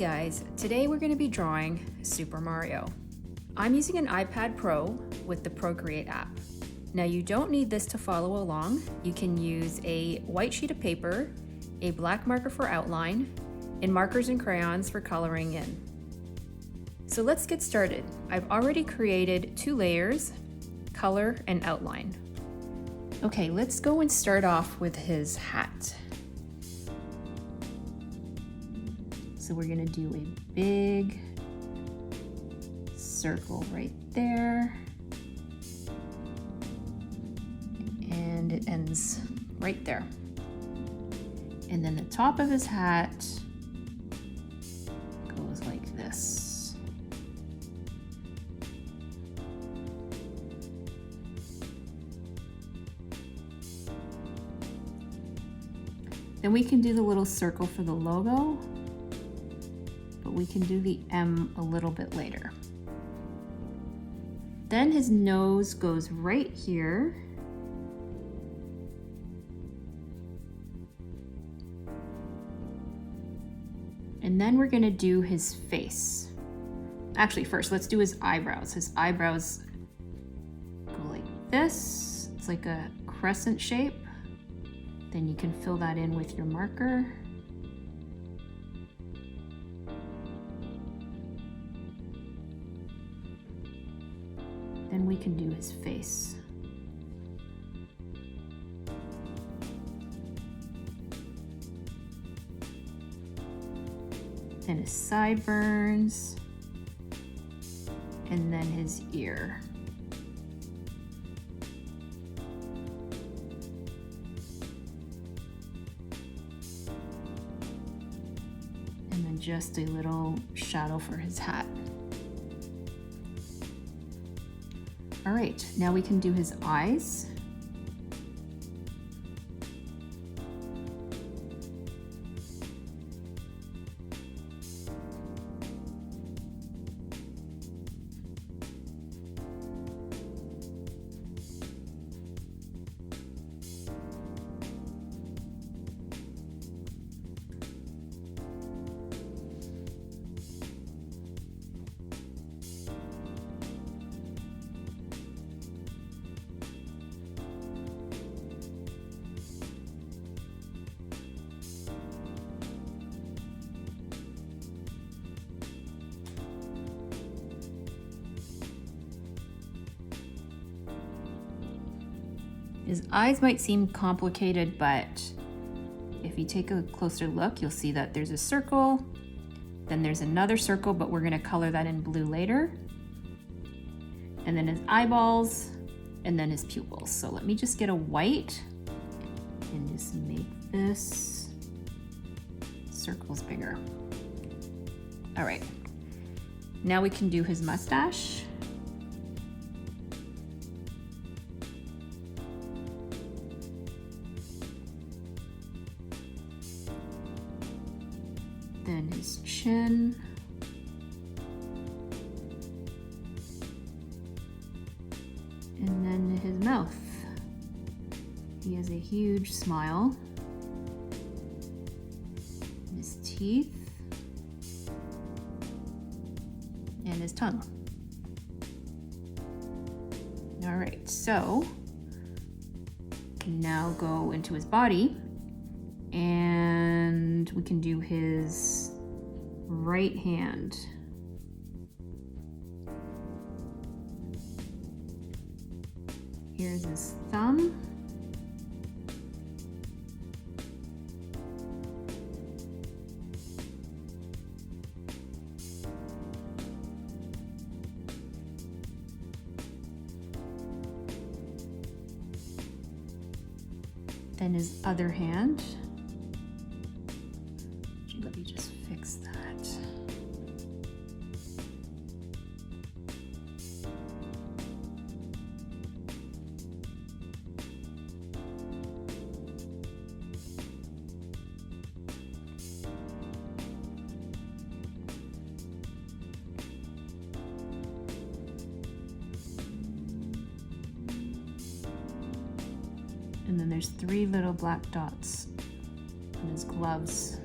guys, today we're going to be drawing Super Mario. I'm using an iPad Pro with the Procreate app. Now you don't need this to follow along. You can use a white sheet of paper, a black marker for outline, and markers and crayons for coloring in. So let's get started. I've already created 2 layers, color and outline. Okay, let's go and start off with his hat. So we're gonna do a big circle right there. And it ends right there. And then the top of his hat goes like this. Then we can do the little circle for the logo, but we can do the M a little bit later. Then his nose goes right here. And then we're gonna do his face. Actually, first, let's do his eyebrows. His eyebrows go like this. It's like a crescent shape. Then you can fill that in with your marker. Then we can do his face. Then his sideburns, and then his ear. And then just a little shadow for his hat. All right, now we can do his eyes. His eyes might seem complicated, but if you take a closer look, you'll see that there's a circle, then there's another circle, but we're gonna color that in blue later. And then his eyeballs, and then his pupils. So let me just get a white and just make this circles bigger. All right, now we can do his mustache. Then his chin. And then his mouth. He has a huge smile. His teeth. And his tongue. All right, so we can now go into his body. And we can do his right hand. Here's his thumb. Then his other hand. Let me just fix that. And then there's 3 little black dots on his gloves.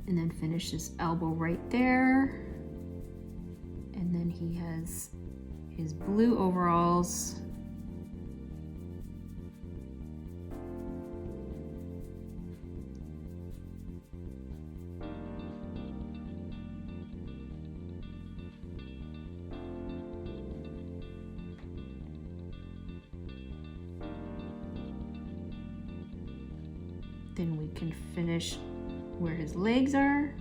And then finish his elbow right there. And then he has his blue overalls. Then we can finish where his legs are.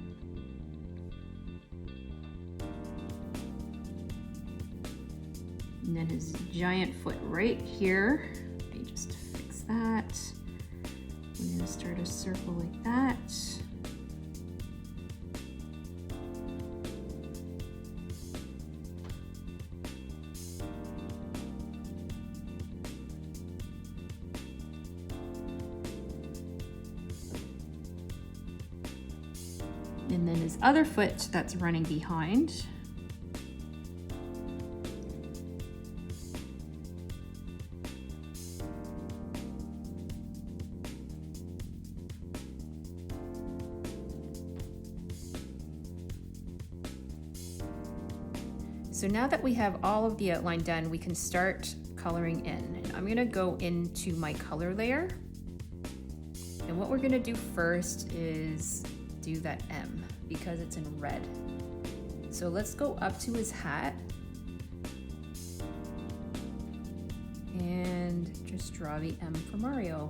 And then his giant foot right here. Let me just fix that. I'm gonna start a circle like that. And then his other foot that's running behind. So now that we have all of the outline done, we can start coloring in. And I'm gonna go into my color layer. And what we're gonna do first is do that M because it's in red. So let's go up to his hat and just draw the M for Mario.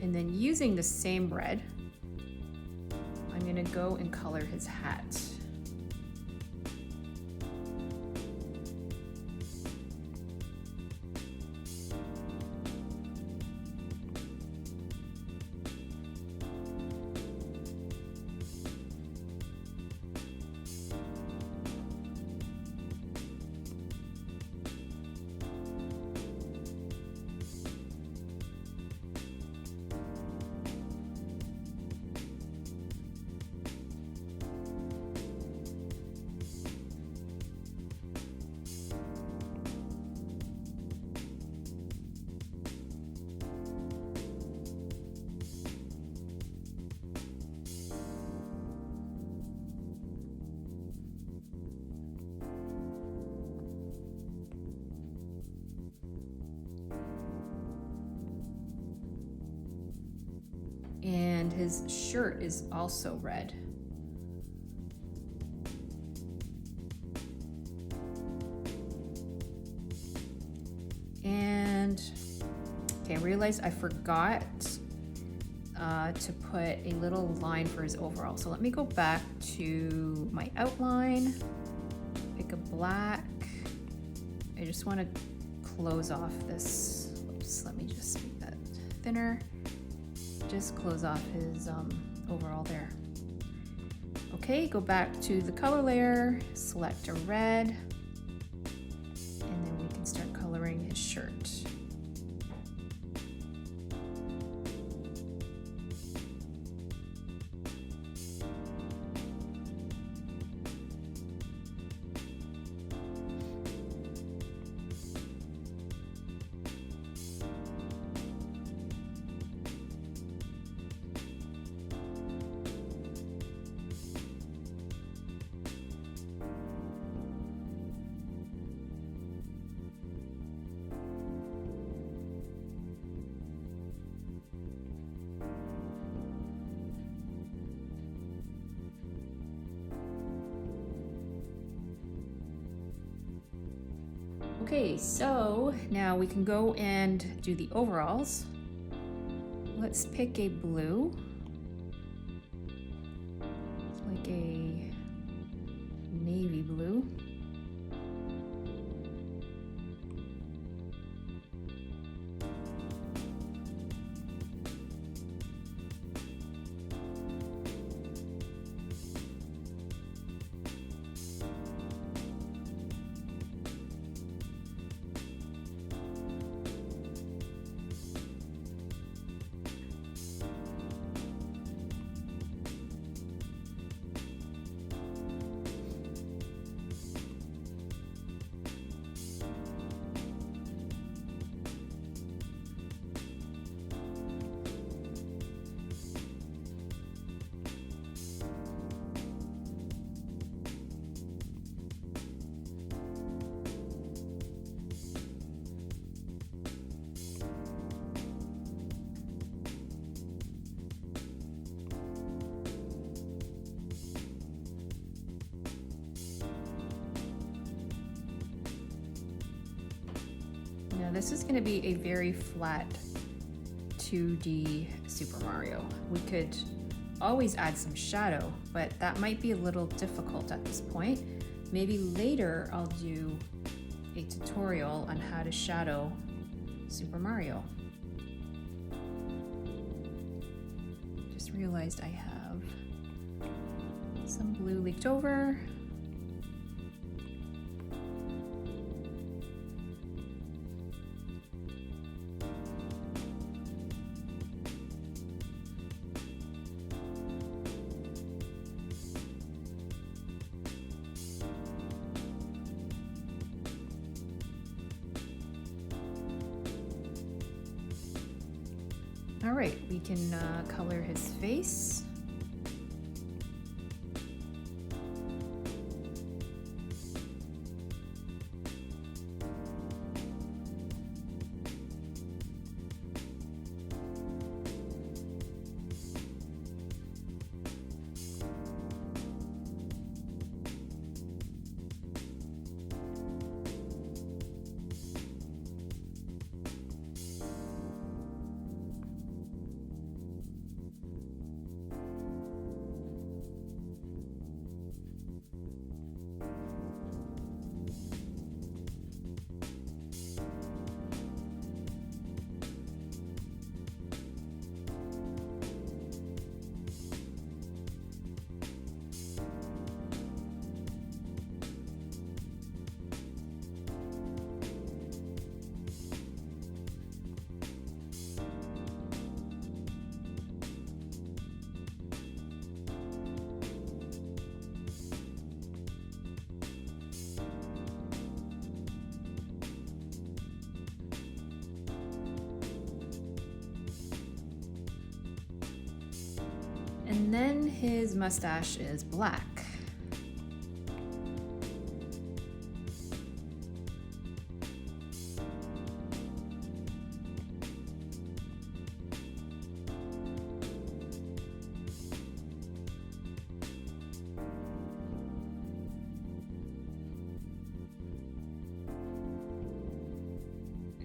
And then using the same red, I'm gonna go and color his hat. And his shirt is also red. And okay, I realized I forgot to put a little line for his overall. So let me go back to my outline, pick a black. I just want to close off this. Oops, let me just make that thinner. Just close off his overall there. Okay, go back to the color layer, select a red, and then we can start coloring his shirt. Okay, so now we can go and do the overalls. Let's pick a blue. It's like a navy blue. Now this is going to be a very flat 2D Super Mario. We could always add some shadow, but that might be a little difficult at this point. Maybe later I'll do a tutorial on how to shadow Super Mario. Just realized I have some blue leaked over. All right, we can color his face. And then his mustache is black.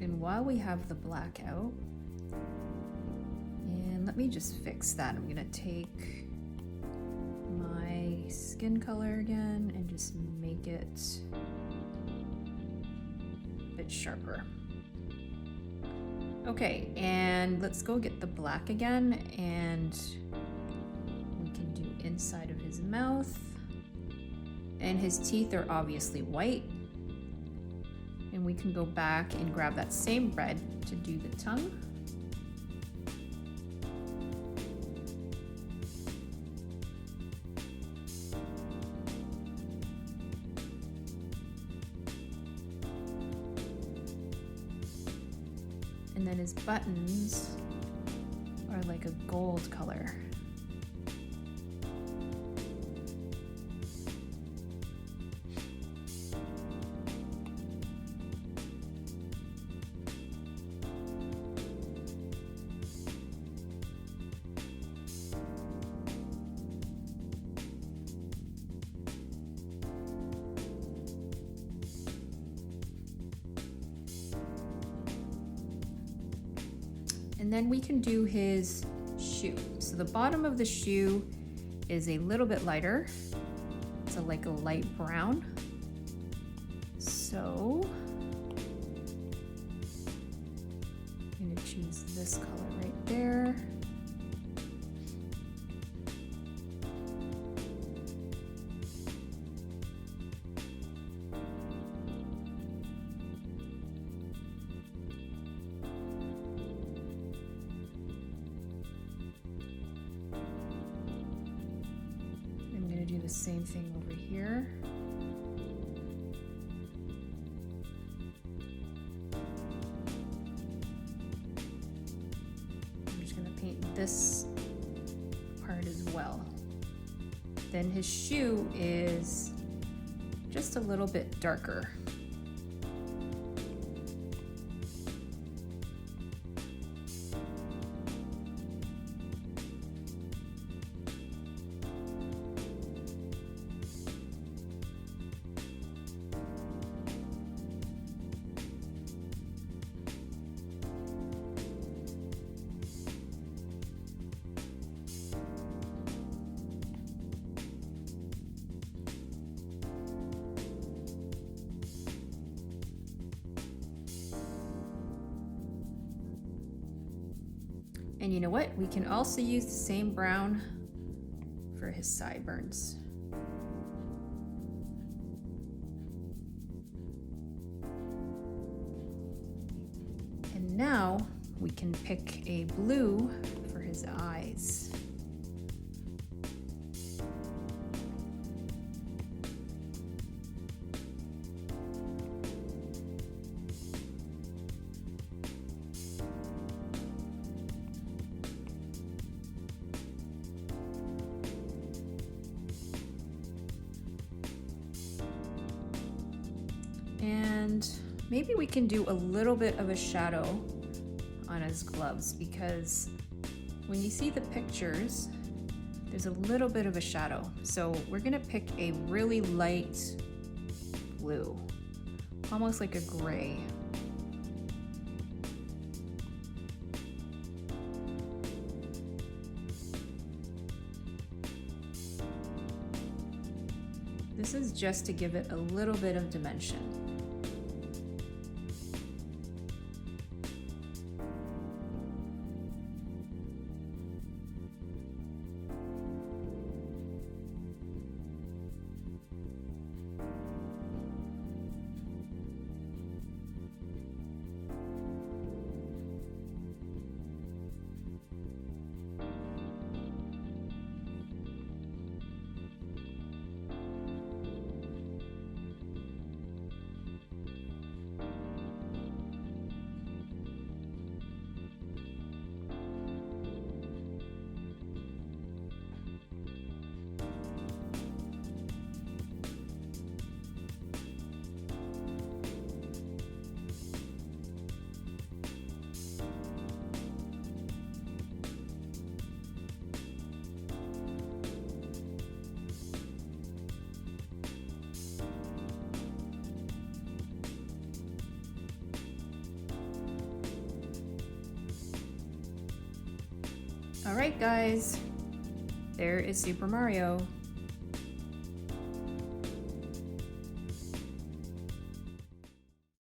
And while we have the black out, and let me just fix that. I'm gonna take my skin color again and just make it a bit sharper. Okay, and let's go get the black again, and we can do inside of his mouth. And his teeth are obviously white. And we can go back and grab that same red to do the tongue. And then his buttons are like a gold color. And then we can do his shoe. So the bottom of the shoe is a little bit lighter. It's like a light brown. So I'm gonna choose this color right there. Do the same thing over here. I'm just going to paint this part as well. Then his shoe is just a little bit darker. And you know what? We can also use the same brown for his sideburns. And now we can pick a blue for his eyes. And maybe we can do a little bit of a shadow on his gloves, because when you see the pictures, there's a little bit of a shadow. So we're gonna pick a really light blue, almost like a gray. This is just to give it a little bit of dimension. All right, guys, there is Super Mario.